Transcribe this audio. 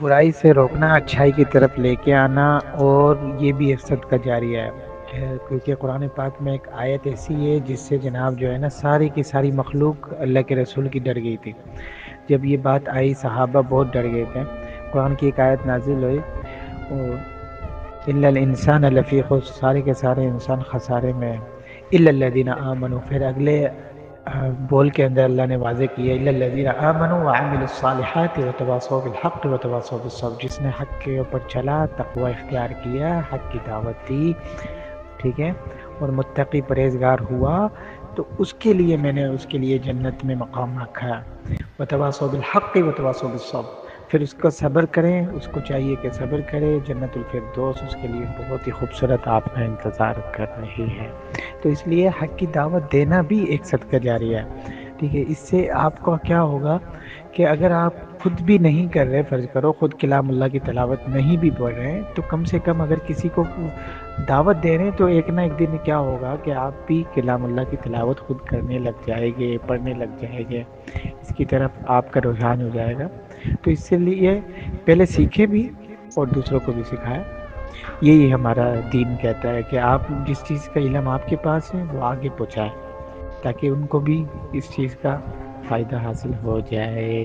برائی سے روکنا، اچھائی کی طرف لے کے آنا، اور یہ بھی ایک صدقہ جاریہ ہے۔ کیونکہ قرآن پاک میں ایک آیت ایسی ہے جس سے جناب جو ہے نا ساری کی ساری مخلوق اللہ کے رسول کی ڈر گئی تھی۔ جب یہ بات آئی صحابہ بہت ڈر گئے تھے۔ قرآن کی ایک آیت نازل ہوئی، الا الانسان لفی خسر، سارے کے سارے انسان خسارے میں، الا الذین آمنوا، پھر اگلے بول کے اندر اللہ نے واضح کیا الا الذین آمنوا وعملوا الصالحات وتواصوا بالحق وتواصوا بالصبر، جس نے حق کے اوپر چلا، تقوی اختیار کیا، حق کی دعوت دی، ٹھیک ہے، اور متقی پرہیزگار ہوا، تو اس کے لیے میں نے اس کے لیے جنت میں مقام رکھا ہے۔ وتواصوا بالحق وتواصوا بالصبر، پھر اس کو صبر کریں، اس کو چاہیے کہ صبر کرے، جنت الفردوس اس کے لیے بہت ہی خوبصورت آپ کا انتظار کر رہی ہے۔ تو اس لیے حق کی دعوت دینا بھی ایک صدقہ جاریہ ہے، ٹھیک ہے۔ اس سے آپ کو کیا ہوگا کہ اگر آپ خود بھی نہیں کر رہے، فرض کرو خود کلام اللہ کی تلاوت نہیں بھی پڑھ رہے ہیں، تو کم سے کم اگر کسی کو دعوت دے رہے ہیں تو ایک نہ ایک دن کیا ہوگا کہ آپ بھی کلام اللہ کی تلاوت خود کرنے لگ جائے گے، پڑھنے لگ جائے گے، اس کی طرف آپ کا رجحان ہو جائے گا۔ تو اس سے لیے پہلے سیکھے بھی اور دوسروں کو بھی سکھائے۔ یہی ہمارا دین کہتا ہے کہ آپ جس چیز کا علم آپ کے پاس ہے وہ آگے پہنچائیں، تاکہ ان کو بھی اس چیز کا فائدہ حاصل ہو جائے۔